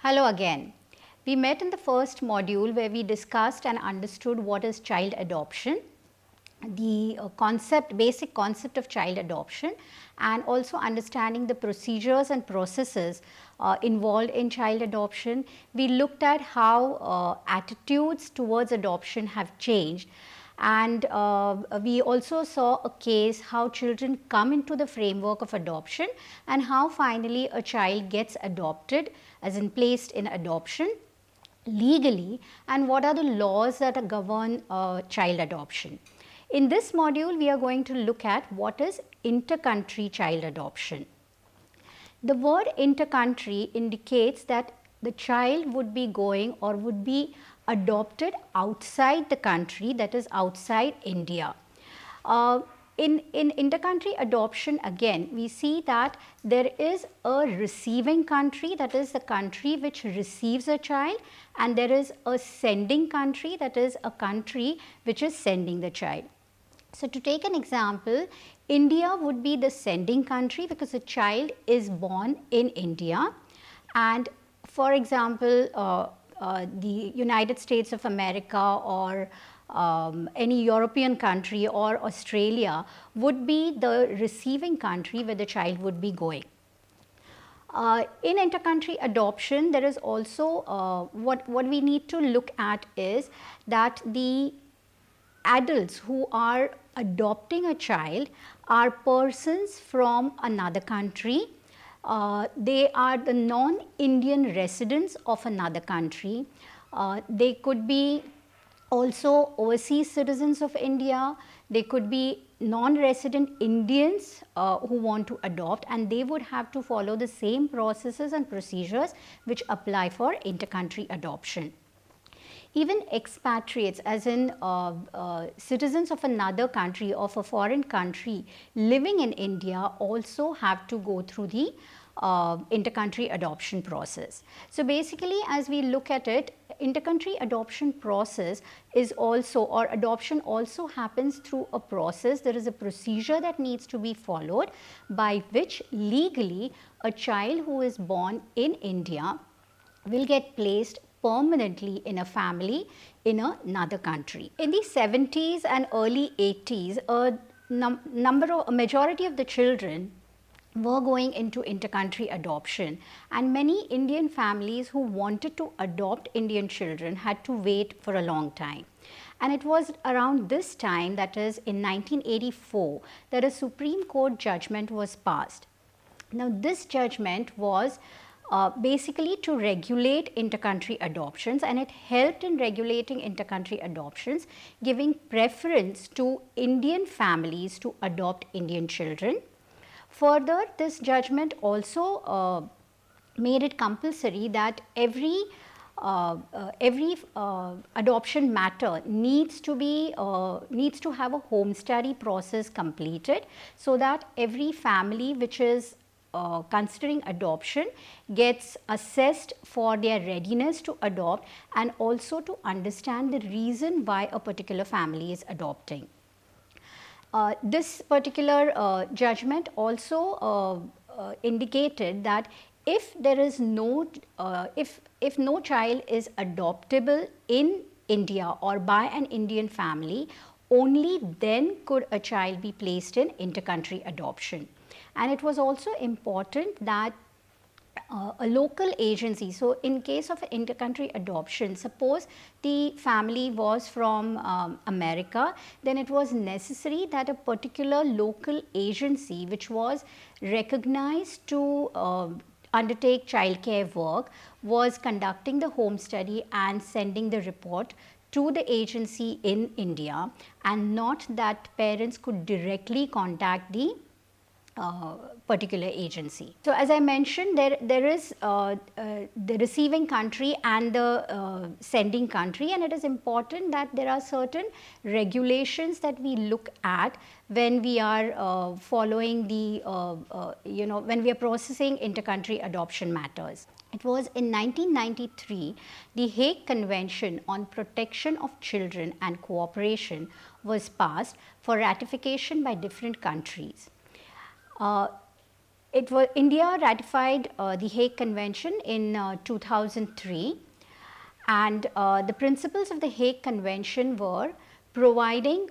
Hello again. We met in the first module where we discussed and understood what is child adoption, the basic concept of child adoption, and also understanding the procedures and processes involved in child adoption. We looked at how attitudes towards adoption have changed, and we also saw a case how children come into the framework of adoption and how finally a child gets adopted, as in placed in adoption legally, and what are the laws that govern child adoption. In this module, we are going to look at what is inter-country child adoption. The word inter-country indicates that the child would be going or would be adopted outside the country, that is outside India. In inter-country adoption, again, we see that there is a receiving country, that is the country which receives a child, and there is a sending country, that is a country which is sending the child. So, to take an example, India would be the sending country because the child is born in India, and for example, the United States of America or any European country or Australia would be the receiving country where the child would be going. In intercountry adoption, there is also what we need to look at is that the adults who are adopting a child are persons from another country. They are the non-Indian residents of another country. They could be also overseas citizens of India. They could be non-resident Indians who want to adopt, and they would have to follow the same processes and procedures which apply for inter-country adoption. Even expatriates, as in citizens of another country, of a foreign country living in India, also have to go through the inter-country adoption process. So, basically as we look at it, inter-country adoption process is also, or adoption also happens through a process. There is a procedure that needs to be followed by which legally a child who is born in India will get placed permanently in a family in another country. In the 70s and early 80s, a majority of the children were going into inter-country adoption, and many Indian families who wanted to adopt Indian children had to wait for a long time. And it was around this time, that is in 1984, that a Supreme Court judgment was passed. Now, this judgment was basically to regulate inter-country adoptions, and it helped in regulating inter-country adoptions, giving preference to Indian families to adopt Indian children. Further, this judgment also made it compulsory that every adoption matter needs to have a home study process completed, so that every family which is considering adoption gets assessed for their readiness to adopt, and also to understand the reason why a particular family is adopting. This particular judgment also indicated that if there is no if no child is adoptable in India or by an Indian family, only then could a child be placed in inter-country adoption. And it was also important that a local agency, so in case of inter-country adoption, suppose the family was from America, then it was necessary that a particular local agency which was recognized to undertake childcare work was conducting the home study and sending the report to the agency in India, and not that parents could directly contact the particular agency. So, as I mentioned, there is the receiving country and the sending country, and it is important that there are certain regulations that we look at when we are following the when we are processing inter-country adoption matters. It was in 1993, the Hague Convention on Protection of Children and Cooperation was passed for ratification by different countries. India ratified the Hague Convention in 2003, and the principles of the Hague Convention were providing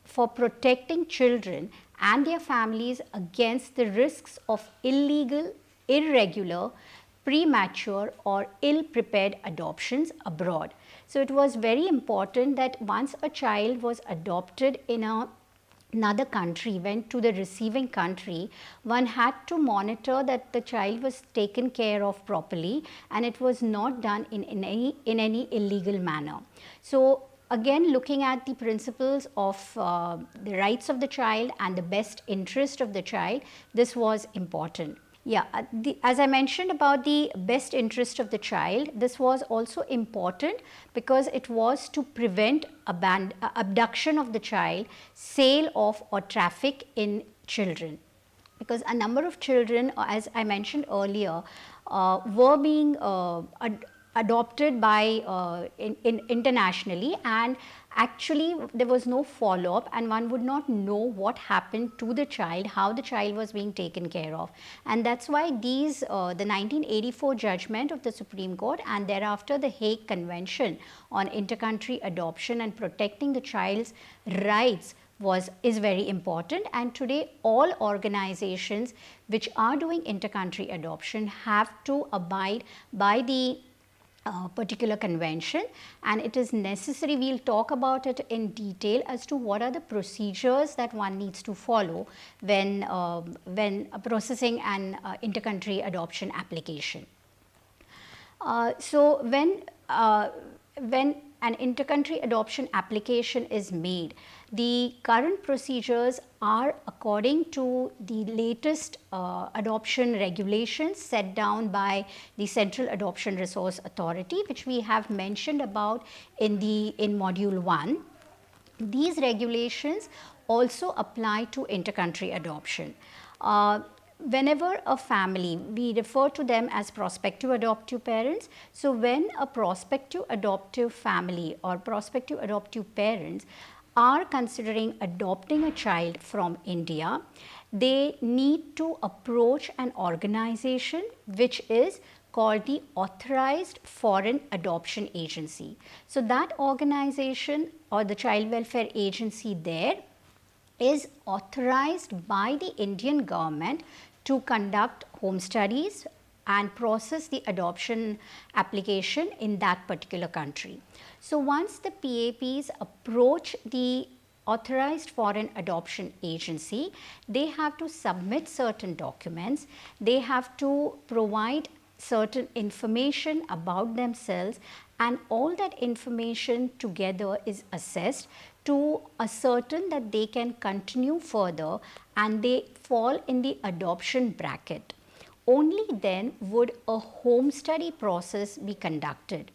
for protecting children and their families against the risks of illegal, irregular, premature or ill prepared adoptions abroad. So it was very important that once a child was adopted in another country, went to the receiving country, one had to monitor that the child was taken care of properly and it was not done in any illegal manner. So again, looking at the principles of the rights of the child and the best interest of the child, this was important. Yeah, as I mentioned about the best interest of the child, this was also important because it was to prevent abduction of the child, sale of or traffic in children. Because a number of children, as I mentioned earlier, were being adopted by internationally, and actually there was no follow up and one would not know what happened to the child, how the child was being taken care of. And that's why these the 1984 judgment of the Supreme Court and thereafter the Hague Convention on Intercountry Adoption and Protecting the Child's Rights is very important. And today all organizations which are doing intercountry adoption have to abide by the particular convention, and it is necessary, we will talk about it in detail as to what are the procedures that one needs to follow when processing an intercountry adoption application. So when an intercountry adoption application is made, the current procedures are according to the latest adoption regulations set down by the Central Adoption Resource Authority, which we have mentioned about in module 1. These regulations also apply to intercountry adoption. Whenever a family, we refer to them as prospective adoptive parents. So when a prospective adoptive family or prospective adoptive parents are considering adopting a child from India, they need to approach an organization which is called the Authorized Foreign Adoption Agency. So that organization or the child welfare agency there is authorized by the Indian government to conduct home studies and process the adoption application in that particular country. So once the PAPs approach the Authorized Foreign Adoption Agency, they have to submit certain documents, they have to provide certain information about themselves, and all that information together is assessed to ascertain that they can continue further and they fall in the adoption bracket. Only then would a home study process be conducted.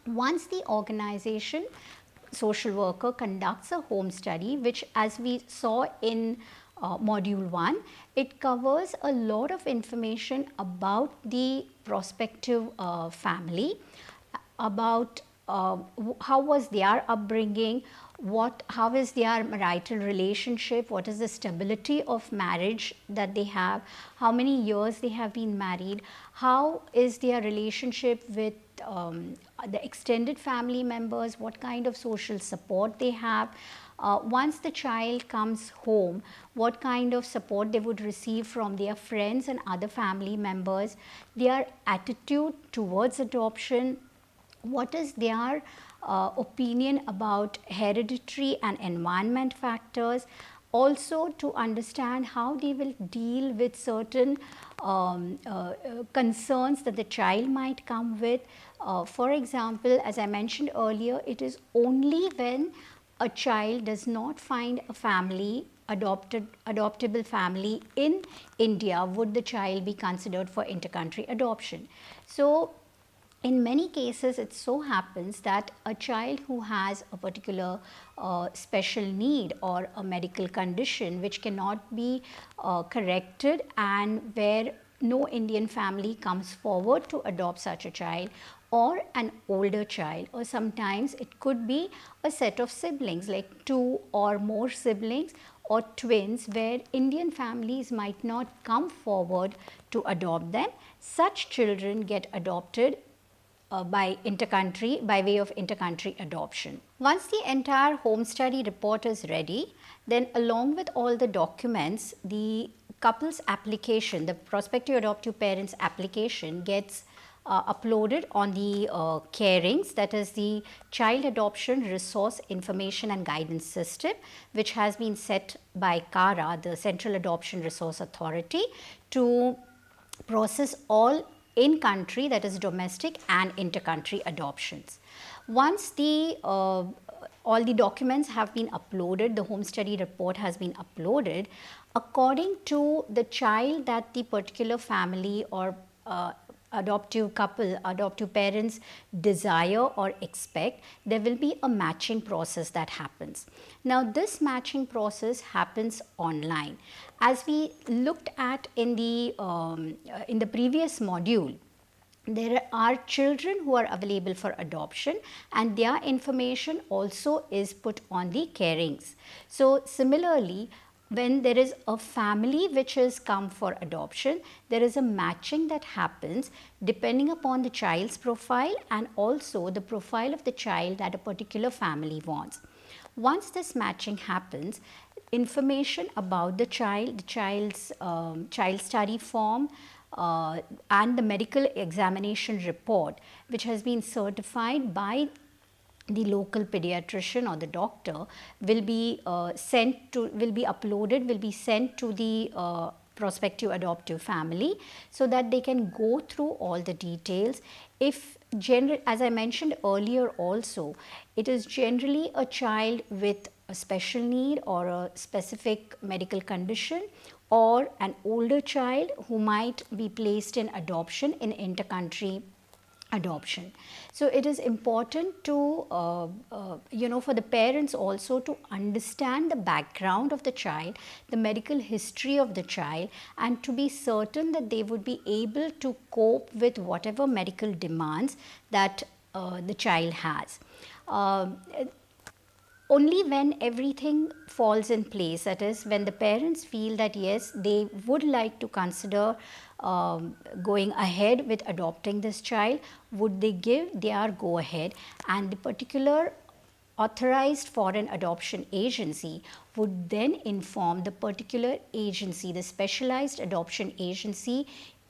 Once the organization, social worker, conducts a home study, which as we saw in module 1, it covers a lot of information about the prospective family, about how was their upbringing, how is their marital relationship, what is the stability of marriage that they have, how many years they have been married, how is their relationship with the extended family members, what kind of social support they have. Once the child comes home, what kind of support they would receive from their friends and other family members, their attitude towards adoption, what is their opinion about hereditary and environment factors, also to understand how they will deal with certain concerns that the child might come with. For example, as I mentioned earlier, it is only when a child does not find a family, adoptable family in India would the child be considered for intercountry adoption. So in many cases, it so happens that a child who has a particular special need or a medical condition which cannot be corrected, and where no Indian family comes forward to adopt such a child, or an older child, or sometimes it could be a set of siblings like 2 or more siblings, or twins where Indian families might not come forward to adopt them, such children get adopted by way of intercountry adoption. Once the entire home study report is ready, then along with all the documents, the couple's application, the prospective adoptive parents application, gets uploaded on the CARINGS, that is the Child Adoption Resource Information and Guidance System, which has been set by CARA, the Central Adoption Resource Authority, to process all in country, that is domestic and intercountry adoptions. Once the all the documents have been uploaded, the home study report has been uploaded, according to the child that the particular family or adoptive couple, adoptive parents desire or expect, there will be a matching process that happens. Now this matching process happens online. As we looked at in the previous module, there are children who are available for adoption and their information also is put on the CARINGS. So similarly, when there is a family which has come for adoption, there is a matching that happens depending upon the child's profile and also the profile of the child that a particular family wants. Once this matching happens, information about the child's child study form, and the medical examination report, which has been certified by the local pediatrician or the doctor, will be sent to the prospective adoptive family, so that they can go through all the details. If as I mentioned earlier also, it is generally a child with a special need or a specific medical condition, or an older child who might be placed in adoption in intercountry adoption. So it is important to for the parents also to understand the background of the child, the medical history of the child, and to be certain that they would be able to cope with whatever medical demands that the child has. Only when everything falls in place, that is when the parents feel that yes, they would like to consider going ahead with adopting this child, would they give their go ahead, and the particular authorized foreign adoption agency would then inform the particular agency, the specialized adoption agency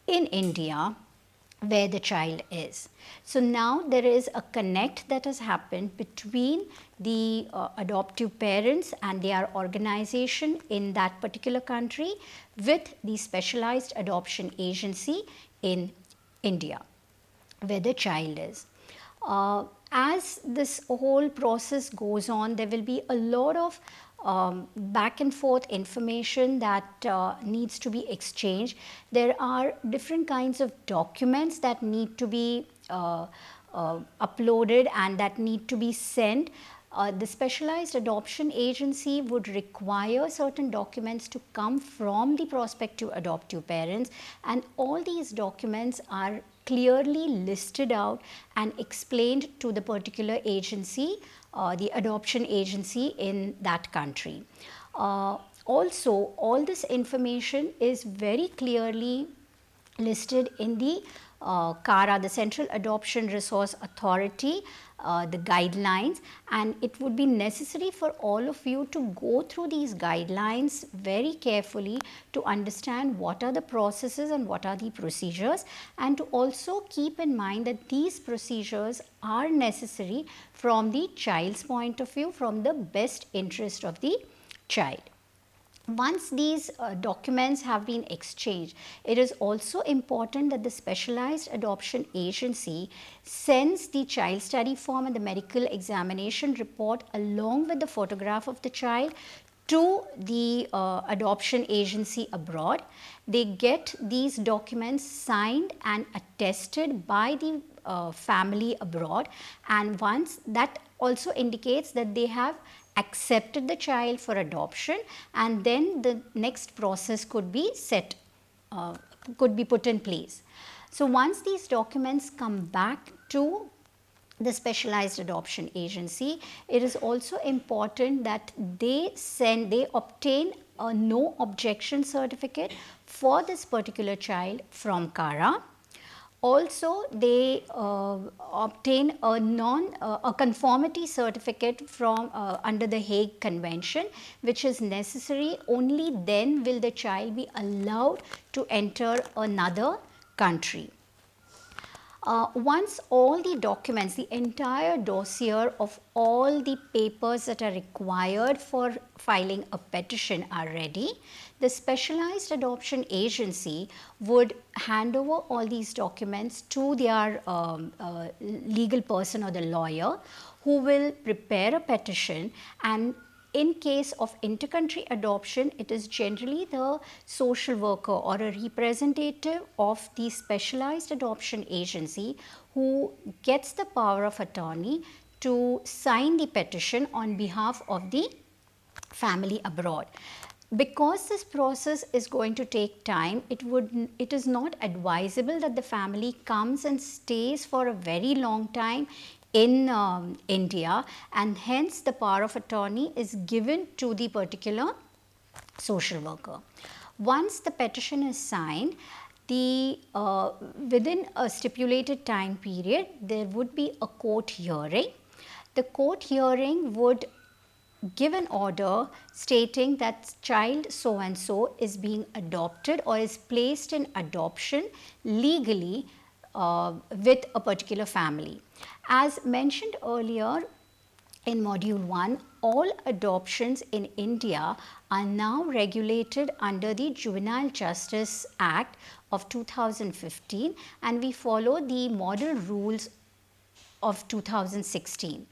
in India where the child is. So now there is a connect that has happened between the adoptive parents and their organization in that particular country with the specialized adoption agency in India where the child is. As this whole process goes on, there will be a lot of back and forth information that needs to be exchanged. There are different kinds of documents that need to be uploaded and that need to be sent. The specialized adoption agency would require certain documents to come from the prospective adoptive parents, and all these documents are clearly listed out and explained to the particular agency, the adoption agency in that country. Also, all this information is very clearly listed in the CARA, the Central Adoption Resource Authority, the guidelines, and it would be necessary for all of you to go through these guidelines very carefully to understand what are the processes and what are the procedures, and to also keep in mind that these procedures are necessary from the child's point of view, from the best interest of the child. Once these documents have been exchanged, it is also important that the specialized adoption agency sends the child study form and the medical examination report along with the photograph of the child to the adoption agency abroad. They get these documents signed and attested by the family abroad, and once that also indicates that they have accepted the child for adoption, and then the next process could be put in place. So once these documents come back to the specialized adoption agency, it is also important that they obtain a no objection certificate for this particular child from CARA. Also, they obtain a conformity certificate from under the Hague Convention, which is necessary. Only then will the child be allowed to enter another country. Once all the documents, the entire dossier of all the papers that are required for filing a petition are ready, the specialized adoption agency would hand over all these documents to their legal person or the lawyer, who will prepare a petition. And in case of intercountry adoption, it is generally the social worker or a representative of the specialized adoption agency who gets the power of attorney to sign the petition on behalf of the family abroad. Because this process is going to take time, it is not advisable that the family comes and stays for a very long time in India, and hence the power of attorney is given to the particular social worker. Once the petition is signed, within a stipulated time period, there would be a court hearing. The court hearing would give an order stating that child so and so is being adopted or is placed in adoption legally with a particular family. As mentioned earlier in module 1, all adoptions in India are now regulated under the Juvenile Justice Act of 2015, and we follow the model rules of 2016.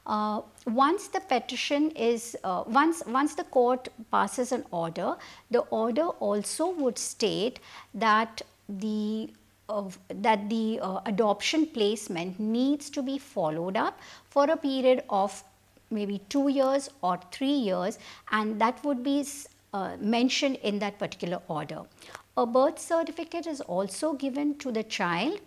Once the petition is, once the court passes an order, the order also would state that the adoption placement needs to be followed up for a period of maybe 2 years or 3 years, and that would be mentioned in that particular order. A birth certificate is also given to the child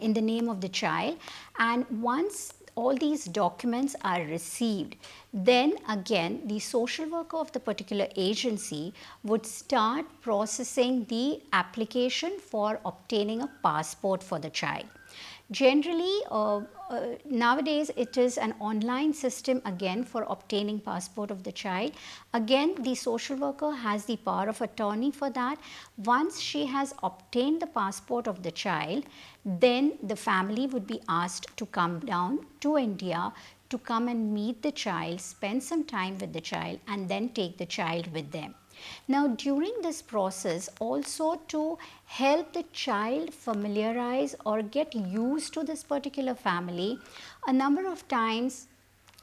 in the name of the child, and once all these documents are received, then again the social worker of the particular agency would start processing the application for obtaining a passport for the child. Generally, nowadays it is an online system again for obtaining passport of the child. Again, the social worker has the power of attorney for that. Once she has obtained the passport of the child, then the family would be asked to come down to India to come and meet the child, spend some time with the child, and then take the child with them. Now, during this process, also to help the child familiarize or get used to this particular family, a number of times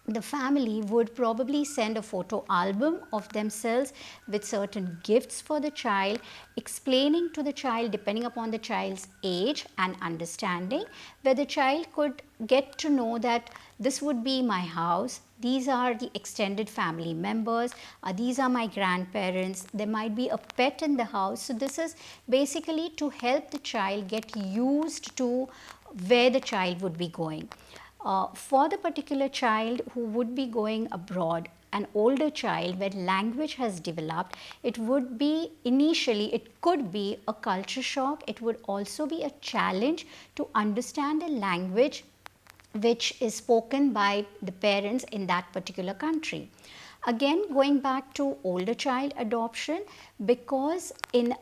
the family would probably send a photo album of themselves with certain gifts for the child, explaining to the child depending upon the child's age and understanding, where the child could get to know that this would be my house, these are the extended family members, these are my grandparents, there might be a pet in the house. So this is basically to help the child get used to where the child would be going. For the particular child who would be going abroad, an older child where language has developed, it would be initially, it could be a culture shock. It would also be a challenge to understand a language which is spoken by the parents in that particular country. Again, going back to older child adoption, because in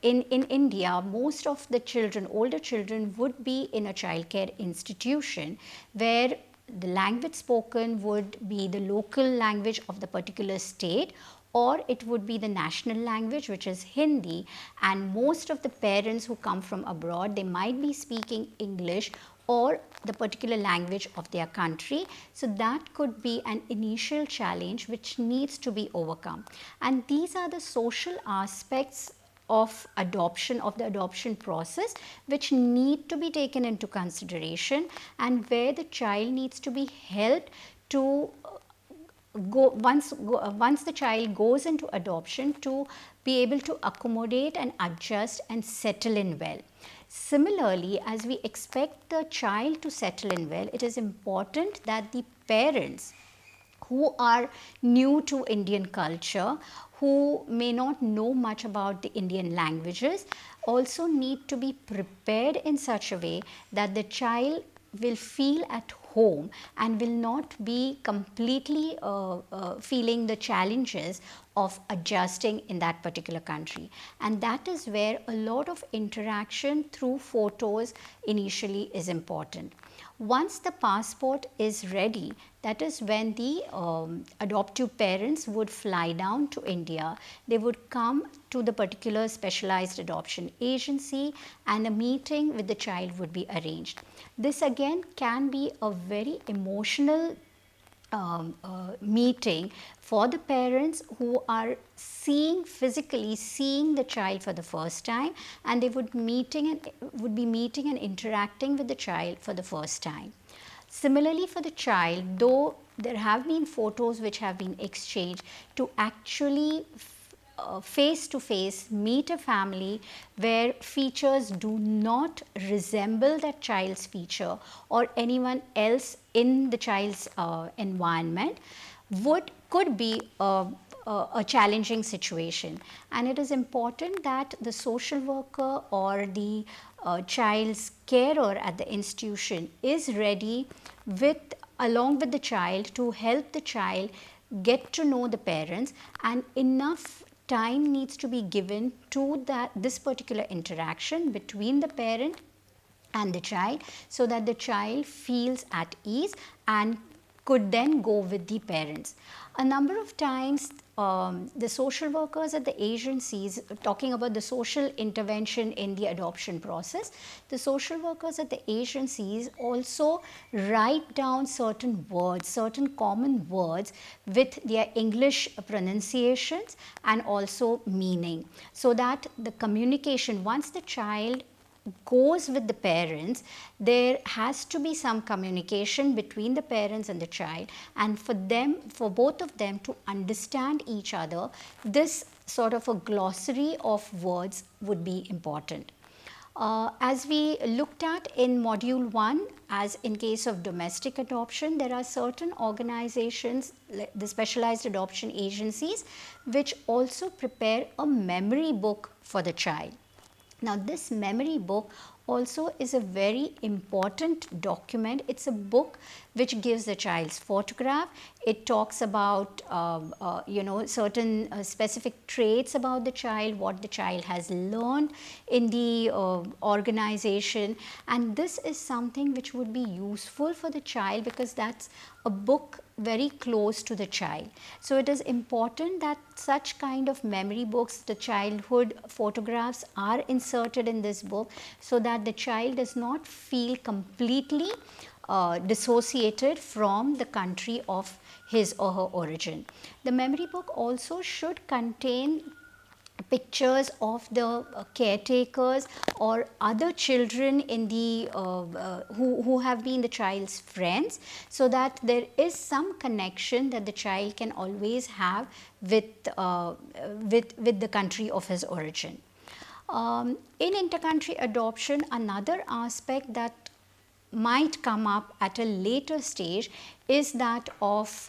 India, most of the children, older children would be in a childcare institution where the language spoken would be the local language of the particular state, or it would be the national language, which is Hindi, and most of the parents who come from abroad, they might be speaking English or the particular language of their country. So that could be an initial challenge which needs to be overcome. And these are the social aspects of adoption, of the adoption process, which need to be taken into consideration, and where the child needs to be helped to once the child goes into adoption, to be able to accommodate and adjust and settle in well. Similarly, as we expect the child to settle in well, it is important that the parents who are new to Indian culture, who may not know much about the Indian languages, also need to be prepared in such a way that the child will feel at home and will not be completely feeling the challenges of adjusting in that particular country. And that is where a lot of interaction through photos initially is important. Once the passport is ready, that is when the adoptive parents would fly down to India. They would come to the particular specialized adoption agency and a meeting with the child would be arranged. This again can be a very emotional meeting for the parents who are physically seeing the child for the first time, and they would be meeting and interacting with the child for the first time. Similarly for the child, though there have been photos which have been exchanged, to actually face to face meet a family where features do not resemble that child's feature or anyone else in the child's environment could be a challenging situation. And it is important that the social worker or the child's carer at the institution is ready along with the child to help the child get to know the parents, and enough time needs to be given to this particular interaction between the parent and the child, so that the child feels at ease and could then go with the parents. A number of times the social workers at the agencies, talking about the social intervention in the adoption process, the social workers at the agencies also write down certain words, certain common words with their English pronunciations and also meaning, so that the communication, once the child goes with the parents, there has to be some communication between the parents and the child, and for both of them to understand each other, this sort of a glossary of words would be important. As we looked at in module 1, as in case of domestic adoption, there are certain organizations, the specialized adoption agencies, which also prepare a memory book for the child. Now, this memory book also is a very important document. It's a book which gives the child's photograph. It talks about certain specific traits about the child, what the child has learned in the organization, and this is something which would be useful for the child because that's a book very close to the child. So it is important that such kind of memory books, the childhood photographs are inserted in this book, so that the child does not feel completely dissociated from the country of his or her origin. The memory book also should contain pictures of the caretakers or other children in the who have been the child's friends, so that there is some connection that the child can always have with the country of his origin. In intercountry adoption, another aspect that might come up at a later stage is that of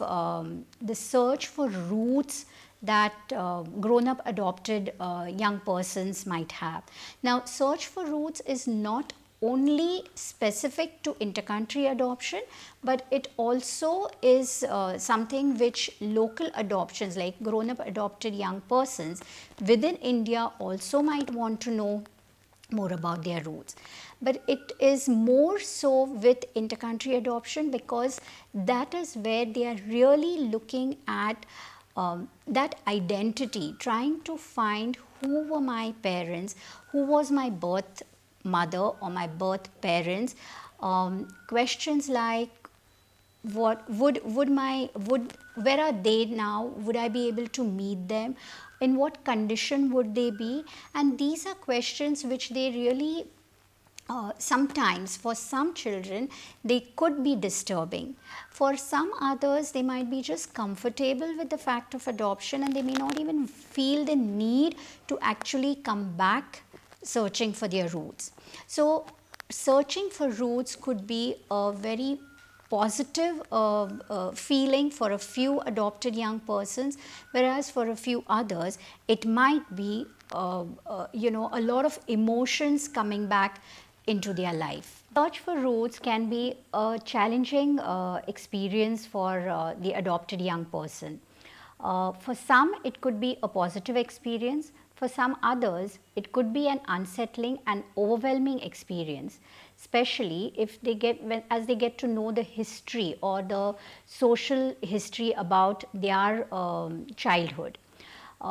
the search for roots that grown-up adopted young persons might have. Now, search for roots is not only specific to intercountry adoption, but it also is something which local adoptions, like grown-up adopted young persons within India, also might want to know more about their roots. But it is more so with intercountry adoption, because that is where they are really looking at that identity, trying to find who were my parents, who was my birth mother or my birth parents. Questions like where are they now, would I be able to meet them, in what condition would they be, and these are questions which they really sometimes for some children they could be disturbing. For some others they might be just comfortable with the fact of adoption and they may not even feel the need to actually come back searching for their roots. So searching for roots could be a very positive feeling for a few adopted young persons, whereas for a few others it might be a lot of emotions coming back into their life. Search for roots can be a challenging experience for the adopted young person. For some, it could be a positive experience. For some others, it could be an unsettling and overwhelming experience, especially if they as they get to know the history or the social history about their childhood.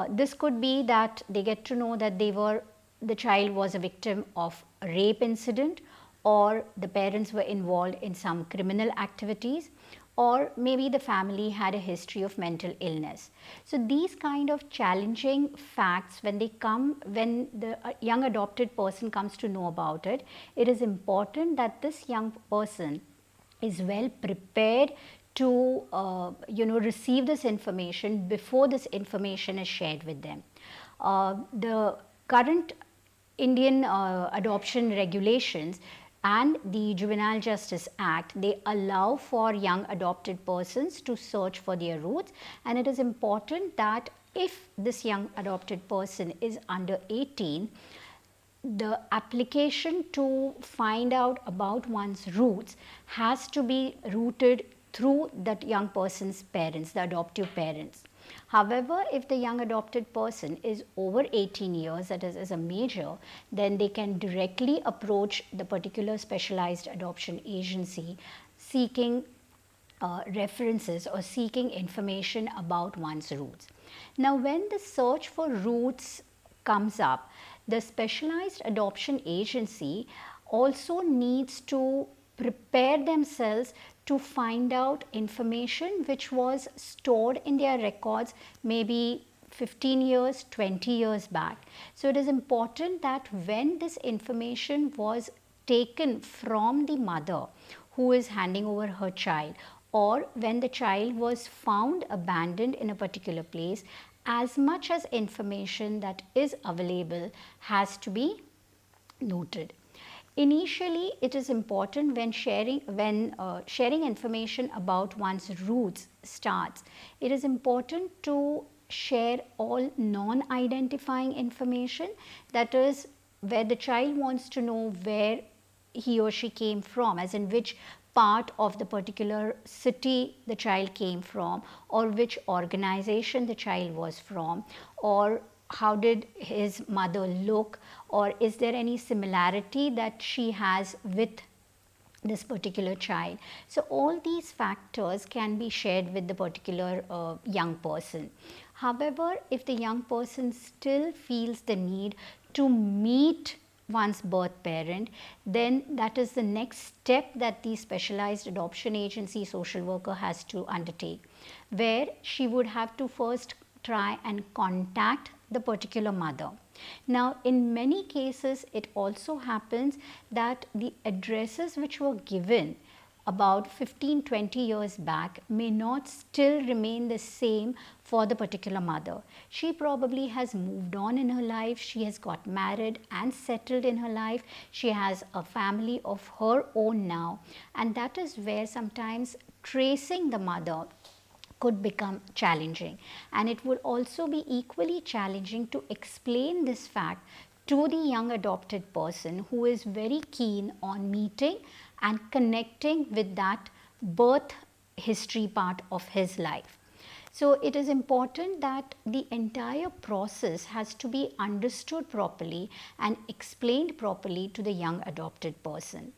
This could be that they get to know that the child was a victim of a rape incident, or the parents were involved in some criminal activities, or maybe the family had a history of mental illness. So these kind of challenging facts, when the young adopted person comes to know about it, it is important that this young person is well prepared to receive this information before this information is shared with them. The current Indian adoption regulations and the Juvenile Justice Act, they allow for young adopted persons to search for their roots, and it is important that if this young adopted person is under 18, the application to find out about one's roots has to be rooted through that young person's parents, the adoptive parents. However, if the young adopted person is over 18 years, that is a major, then they can directly approach the particular specialized adoption agency seeking references or seeking information about one's roots. Now, when the search for roots comes up, the specialized adoption agency also needs to prepare themselves to find out information which was stored in their records maybe 15 years, 20 years back. So it is important that when this information was taken from the mother who is handing over her child, or when the child was found abandoned in a particular place, as much as information that is available has to be noted. Initially, it is important when sharing information about one's roots starts. It is important to share all non-identifying information, that is, where the child wants to know where he or she came from, as in which part of the particular city the child came from, or which organization the child was from, or how did his mother look, or is there any similarity that she has with this particular child. So all these factors can be shared with the particular young person. However, if the young person still feels the need to meet one's birth parent, then that is the next step that the specialized adoption agency social worker has to undertake, where she would have to first try and contact the particular mother. Now, in many cases, it also happens that the addresses which were given about 15-20 years back may not still remain the same for the particular mother. She probably has moved on in her life, she has got married and settled in her life, she has a family of her own now, and that is where sometimes tracing the mother could become challenging, and it would also be equally challenging to explain this fact to the young adopted person who is very keen on meeting and connecting with that birth history part of his life. So it is important that the entire process has to be understood properly and explained properly to the young adopted person.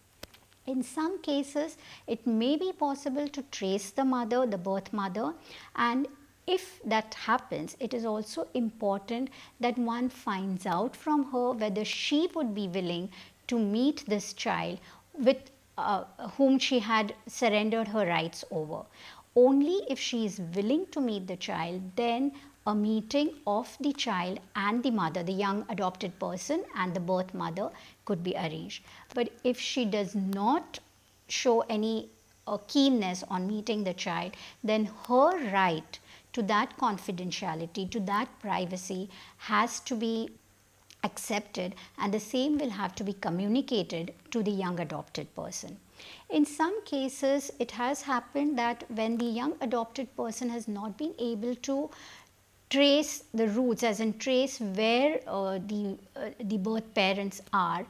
In some cases, it may be possible to trace the mother, the birth mother, and if that happens, it is also important that one finds out from her whether she would be willing to meet this child with whom she had surrendered her rights over. Only if she is willing to meet the child, then a meeting of the child and the mother, the young adopted person and the birth mother could be arranged. But if she does not show any keenness on meeting the child, then her right to that confidentiality, to that privacy has to be accepted, and the same will have to be communicated to the young adopted person. In some cases, it has happened that when the young adopted person has not been able to trace the roots, as in trace where the birth parents are,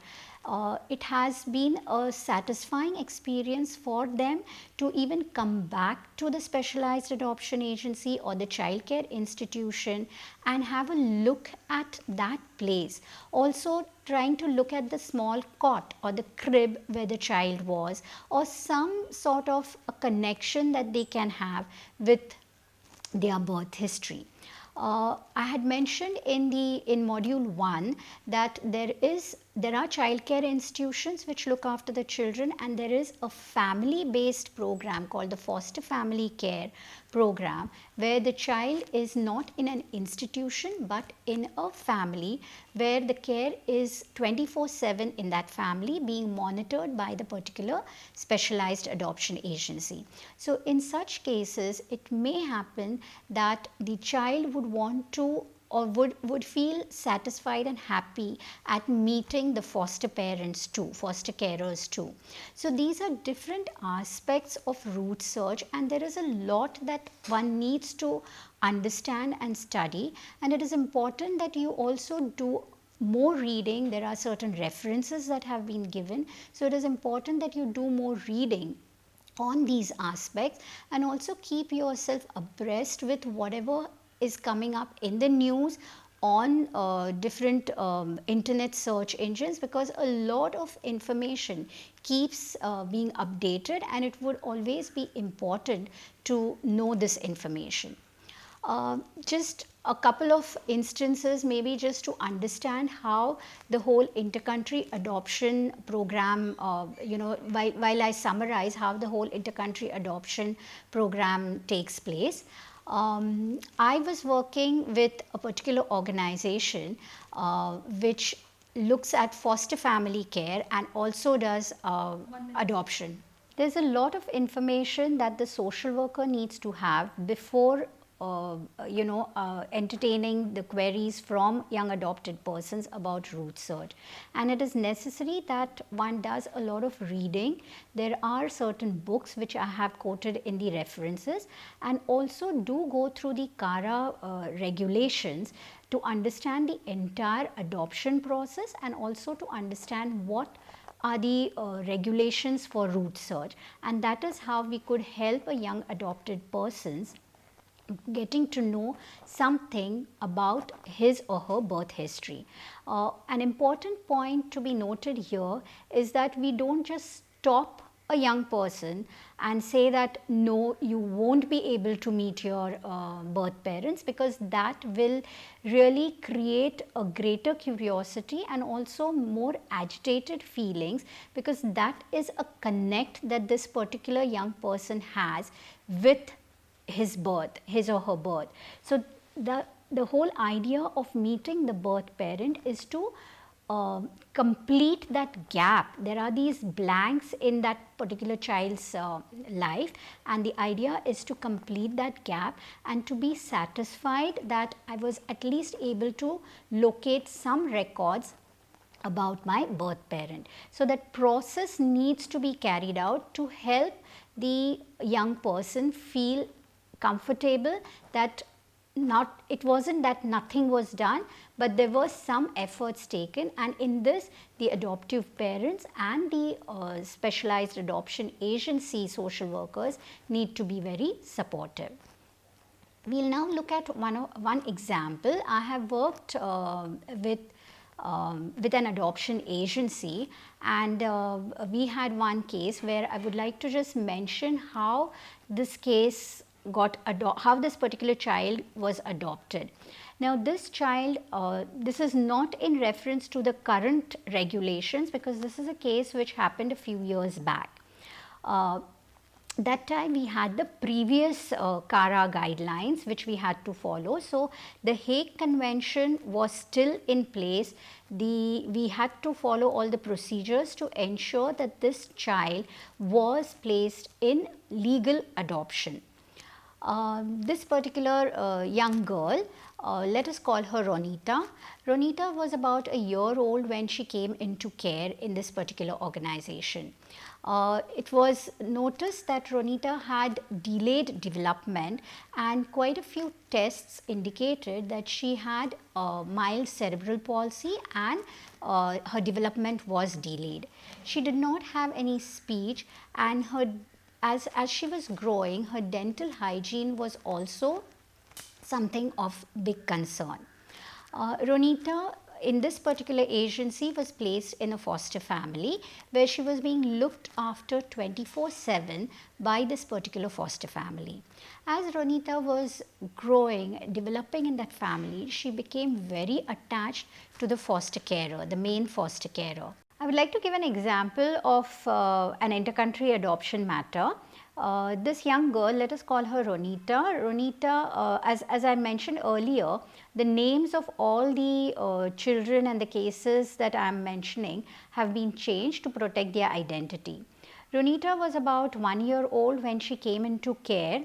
it has been a satisfying experience for them to even come back to the specialized adoption agency or the child care institution and have a look at that place. Also trying to look at the small cot or the crib where the child was, or some sort of a connection that they can have with their birth history. I had mentioned in module 1 that there are childcare institutions which look after the children, and there is a family based program called the foster family care program, where the child is not in an institution but in a family where the care is 24/7 in that family, being monitored by the particular specialized adoption agency. So in such cases, it may happen that the child would want to or would feel satisfied and happy at meeting the foster parents too, foster carers too. So these are different aspects of root search, and there is a lot that one needs to understand and study, and it is important that you also do more reading. There are certain references that have been given, so it is important that you do more reading on these aspects, and also keep yourself abreast with whatever is coming up in the news on different internet search engines, because a lot of information keeps being updated, and it would always be important to know this information. Just a couple of instances, maybe just to understand how the whole intercountry adoption program, while I summarize how the whole intercountry adoption program takes place. I was working with a particular organization which looks at foster family care and also does adoption. There's a lot of information that the social worker needs to have before entertaining the queries from young adopted persons about root search, and it is necessary that one does a lot of reading. There are certain books which I have quoted in the references, and also do go through the CARA regulations to understand the entire adoption process, and also to understand what are the regulations for root search, and that is how we could help a young adopted persons getting to know something about his or her birth history. An important point to be noted here is that we don't just stop a young person and say that no, you won't be able to meet your birth parents, because that will really create a greater curiosity and also more agitated feelings, because that is a connect that this particular young person has with his birth, his or her birth. So the whole idea of meeting the birth parent is to complete that gap. There are these blanks in that particular child's life, and the idea is to complete that gap and to be satisfied that I was at least able to locate some records about my birth parent. So that process needs to be carried out to help the young person feel comfortable that it wasn't that nothing was done, but there were some efforts taken, and in this the adoptive parents and the specialized adoption agency social workers need to be very supportive. We will now look at one example. I have worked with an adoption agency, and we had one case where I would like to just mention how this case how this particular child was adopted. Now this child, this is not in reference to the current regulations, because this is a case which happened a few years back. that time we had the previous CARA guidelines which we had to follow. So, the Hague Convention was still in place. We had to follow all the procedures to ensure that this child was placed in legal adoption. This particular young girl, let us call her Ronita. Ronita was about a year old when she came into care in this particular organization. It was noticed that Ronita had delayed development, and quite a few tests indicated that she had mild cerebral palsy and her development was delayed. She did not have any speech, and as she was growing, her dental hygiene was also something of big concern. Ronita in this particular agency was placed in a foster family where she was being looked after 24/7 by this particular foster family. As Ronita was growing, developing in that family, she became very attached to the foster carer, the main foster carer. I would like to give an example of an intercountry adoption matter. This young girl, let us call her Ronita. Ronita, as I mentioned earlier, the names of all the children and the cases that I am mentioning have been changed to protect their identity. Ronita was about 1 year old when she came into care,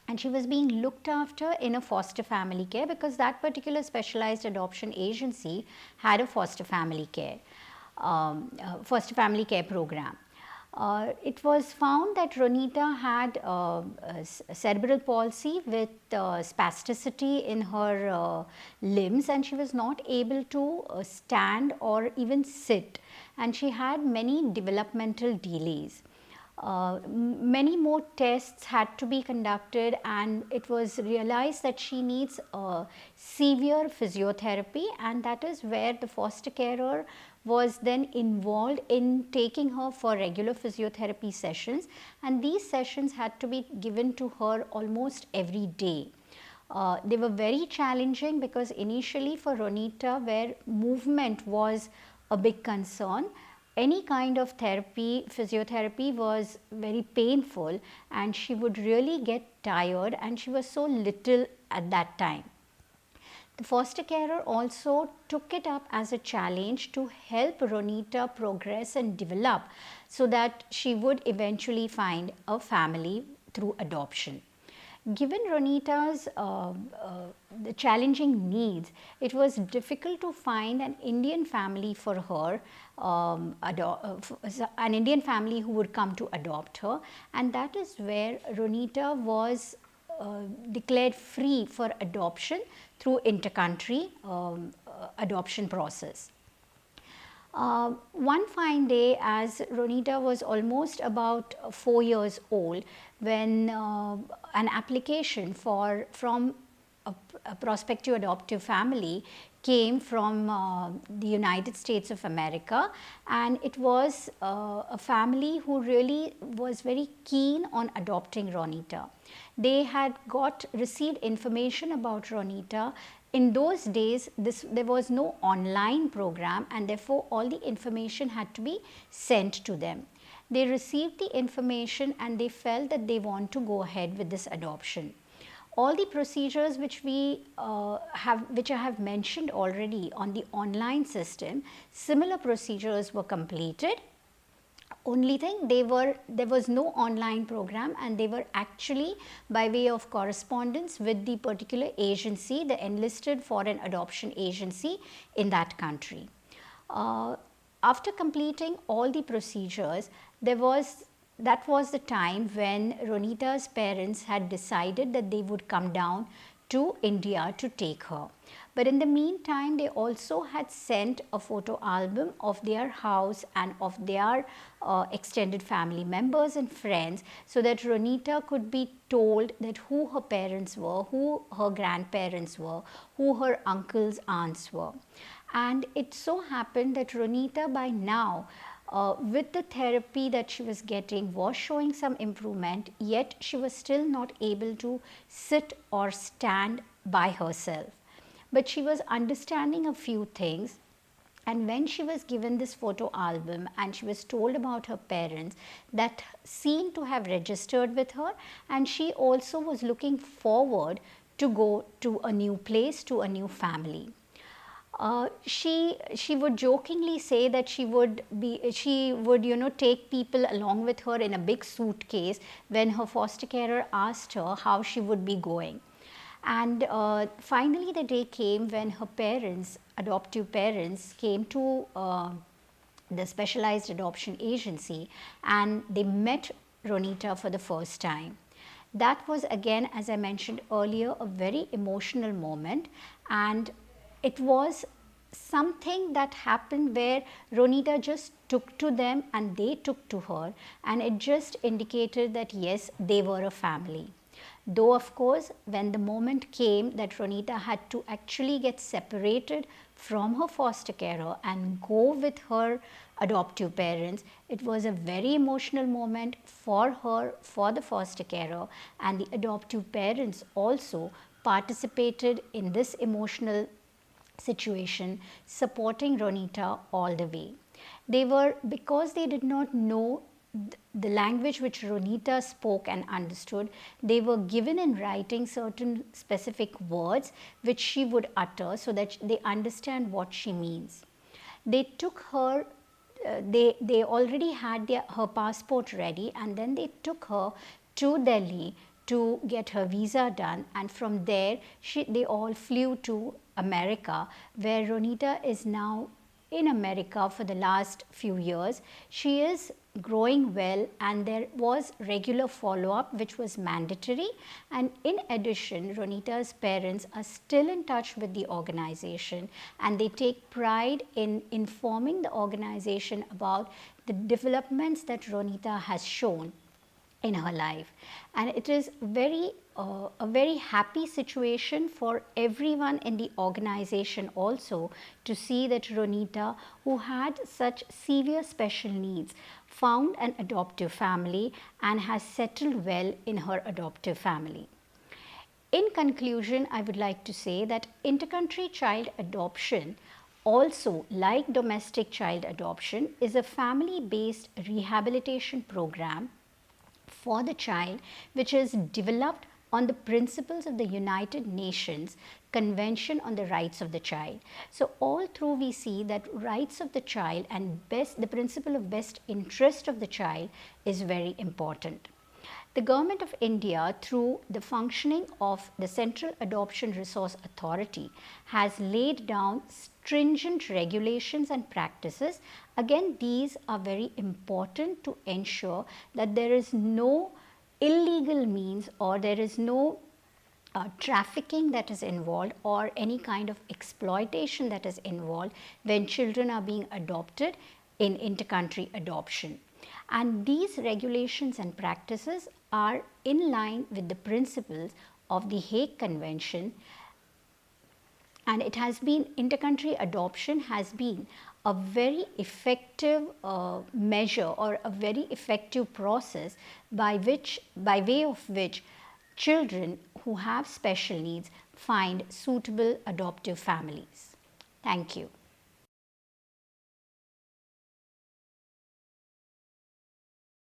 and she was being looked after in a foster family care because that particular specialized adoption agency had a foster family care. Foster family care program. It was found that Ronita had cerebral palsy with spasticity in her limbs, and she was not able to stand or even sit, and she had many developmental delays. Many more tests had to be conducted, and it was realized that she needs severe physiotherapy, and that is where the foster carer was then involved in taking her for regular physiotherapy sessions, and these sessions had to be given to her almost every day. They were very challenging because initially for Ronita, where movement was a big concern, any kind of therapy, physiotherapy was very painful, and she would really get tired, and she was so little at that time. The foster carer also took it up as a challenge to help Ronita progress and develop so that she would eventually find a family through adoption. Given Ronita's the challenging needs, it was difficult to find an Indian family for her, an Indian family who would come to adopt her, and that is where Ronita was declared free for adoption through intercountry adoption process. One fine day, as Ronita was almost about 4 years old, when an application from a prospective adoptive family came from the United States of America, and it was a family who really was very keen on adopting Ronita. They had received information about Ronita. In those days, there was no online program, and therefore all the information had to be sent to them. They received the information and they felt that they want to go ahead with this adoption. All the procedures which I have mentioned already on the online system, similar procedures were completed. Only thing, there was no online program, and they were actually by way of correspondence with the particular agency, the enlisted foreign adoption agency in that country. After completing all the procedures, that was the time when Ronita's parents had decided that they would come down to India to take her. But in the meantime, they also had sent a photo album of their house and of their extended family members and friends, so that Ronita could be told that who her parents were, who her grandparents were, who her uncles, aunts were. And it so happened that Ronita by now, with the therapy that she was getting, was showing some improvement, yet she was still not able to sit or stand by herself. But she was understanding a few things, And when she was given this photo album and she was told about her parents, that seemed to have registered with her, and she also was looking forward to go to a new place, to a new family. She would jokingly say that she would take people along with her in a big suitcase when her foster carer asked her how she would be going. And finally the day came when her parents, adoptive parents, came to the specialized adoption agency, and they met Ronita for the first time. That was again, as I mentioned earlier, a very emotional moment, and it was something that happened where Ronita just took to them and they took to her, and it just indicated that yes, they were a family. Though of course, when the moment came that Ronita had to actually get separated from her foster carer and go with her adoptive parents, it was a very emotional moment for her, for the foster carer, and the adoptive parents also participated in this emotional situation, supporting Ronita all the way. They were, because they did not know the language which Ronita spoke and understood, they were given in writing certain specific words which she would utter so that they understand what she means. They took her, they already had her passport ready, and then they took her to Delhi to get her visa done, and from there they all flew to America, where Ronita is now in America for the last few years. She is growing well, and there was regular follow-up which was mandatory, and in addition Ronita's parents are still in touch with the organization, and they take pride in informing the organization about the developments that Ronita has shown in her life. And it is a very happy situation for everyone in the organization also to see that Ronita, who had such severe special needs, found an adoptive family and has settled well in her adoptive family. In conclusion, I would like to say that intercountry child adoption, also like domestic child adoption, is a family based rehabilitation program for the child which is developed on the principles of the United Nations Convention on the Rights of the Child. So all through we see that rights of the child and the principle of best interest of the child is very important. The Government of India, through the functioning of the Central Adoption Resource Authority, has laid down stringent regulations and practices. Again, these are very important to ensure that there is no illegal means, or there is no trafficking that is involved, or any kind of exploitation that is involved when children are being adopted in intercountry adoption. And these regulations and practices are in line with the principles of the Hague Convention, and it has been, intercountry adoption has been a very effective measure, or a very effective process by way of which children who have special needs find suitable adoptive families. Thank you.